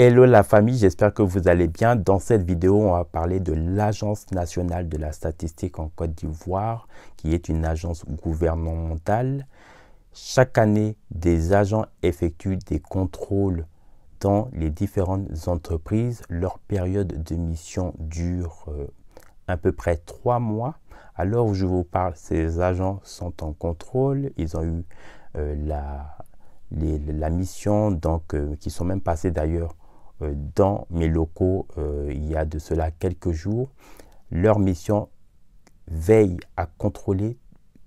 Hello la famille, j'espère que vous allez bien. Dans cette vidéo, on va parler de l'Agence nationale de la statistique en Côte d'Ivoire, qui est une agence gouvernementale. Chaque année, des agents effectuent des contrôles dans les différentes entreprises. Leur période de mission dure à peu près 3 mois. À l'heure où je vous parle, ces agents sont en contrôle. Ils ont eu la mission, donc qui sont même passés d'ailleurs dans mes locaux il y a de cela quelques jours. Leur mission veille à contrôler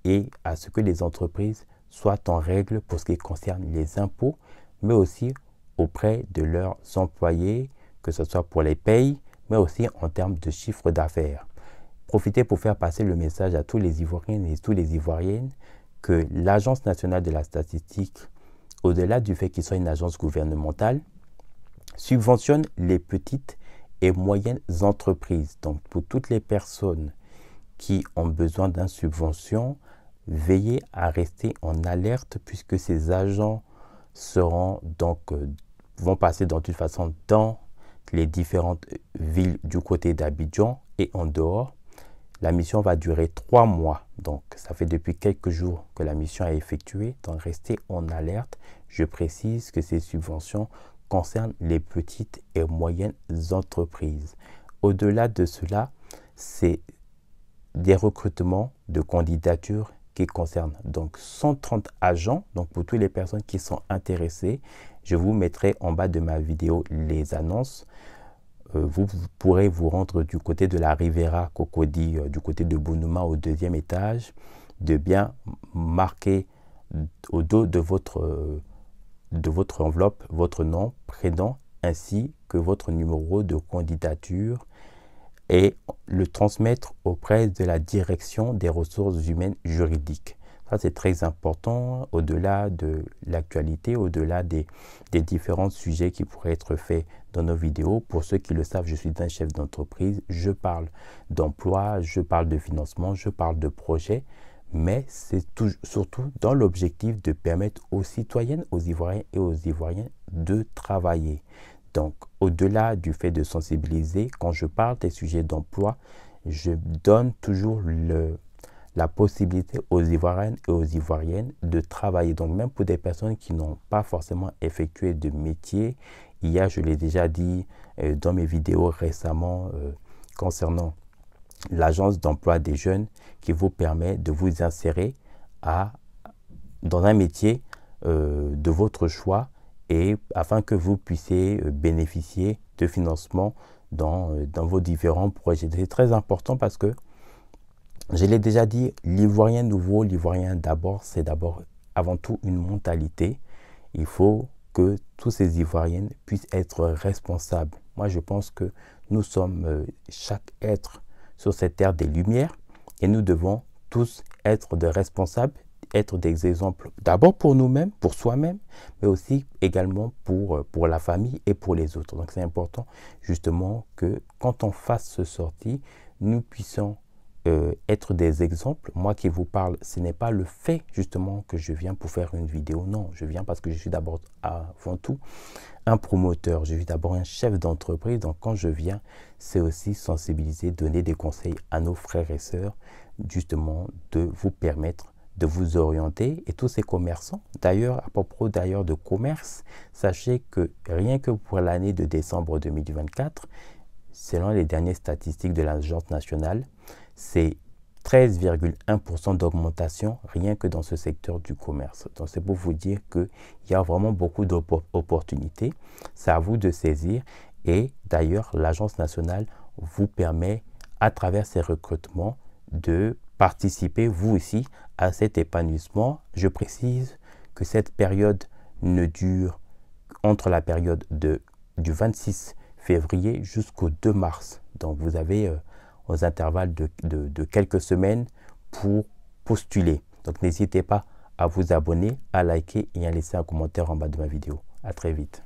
et à ce que les entreprises soient en règle pour ce qui concerne les impôts, mais aussi auprès de leurs employés, que ce soit pour les payes, mais aussi en termes de chiffre d'affaires. Profitez pour faire passer le message à tous les Ivoiriens et tous les Ivoiriennes que l'Agence nationale de la statistique, au-delà du fait qu'il soit une agence gouvernementale, subventionne les petites et moyennes entreprises. Donc, pour toutes les personnes qui ont besoin d'une subvention, veillez à rester en alerte puisque ces agents seront vont passer de toute façon dans les différentes villes du côté d'Abidjan et en dehors. La mission va durer 3 mois. Donc, ça fait depuis quelques jours que la mission est effectuée. Donc, restez en alerte. Je précise que ces subventions concernent les petites et moyennes entreprises. Au-delà de cela, c'est des recrutements de candidatures qui concernent donc 130 agents. Donc, pour toutes les personnes qui sont intéressées, je vous mettrai en bas de ma vidéo les annonces. Vous pourrez vous rendre du côté de la Riviera Cocody, du côté de Bounouma au 2e étage, de bien marquer au dos de votre enveloppe votre nom, prénom, ainsi que votre numéro de candidature et le transmettre auprès de la direction des ressources humaines juridiques. Ça, c'est très important au-delà de l'actualité, au-delà des différents sujets qui pourraient être faits dans nos vidéos. Pour ceux qui le savent, je suis un chef d'entreprise. Je parle d'emploi, je parle de financement, je parle de projet. Mais c'est surtout dans l'objectif de permettre aux citoyennes, aux Ivoiriens et aux Ivoiriens de travailler. Donc, au-delà du fait de sensibiliser, quand je parle des sujets d'emploi, je donne toujours la possibilité aux Ivoiriennes et aux Ivoiriennes de travailler. Donc, même pour des personnes qui n'ont pas forcément effectué de métier, il y a, je l'ai déjà dit dans mes vidéos récemment concernant l'agence d'emploi des jeunes qui vous permet de vous insérer dans un métier de votre choix et afin que vous puissiez bénéficier de financement dans vos différents projets. C'est très important parce que, je l'ai déjà dit, l'Ivoirien nouveau, l'Ivoirien d'abord, c'est d'abord avant tout une mentalité. Il faut que tous ces Ivoiriens puissent être responsables. Moi, je pense que nous sommes chaque être sur cette terre des Lumières et nous devons tous être des responsables, être des exemples d'abord pour nous-mêmes, pour soi-même, mais aussi également pour la famille et pour les autres. Donc c'est important justement que quand on fasse ce sortie, nous puissions être des exemples. Moi qui vous parle, ce n'est pas le fait justement que je viens pour faire une vidéo, non, je viens parce que je suis d'abord avant tout un promoteur, je suis d'abord un chef d'entreprise. Donc quand je viens, c'est aussi sensibiliser, donner des conseils à nos frères et sœurs, justement de vous permettre de vous orienter. Et tous ces commerçants, d'ailleurs, à propos d'ailleurs de commerce, sachez que rien que pour l'année de décembre 2024, selon les dernières statistiques de l'Agence nationale, c'est 13,1% d'augmentation rien que dans ce secteur du commerce. Donc c'est pour vous dire qu'il y a vraiment beaucoup d'opportunités. C'est à vous de saisir. Et d'ailleurs, l'Agence nationale vous permet, à travers ces recrutements, de participer, vous aussi, à cet épanouissement. Je précise que cette période ne dure entre la période du 26 février jusqu'au 2 mars. Donc vous avez aux intervalles de quelques semaines pour postuler. Donc n'hésitez pas à vous abonner, à liker et à laisser un commentaire en bas de ma vidéo. À très vite.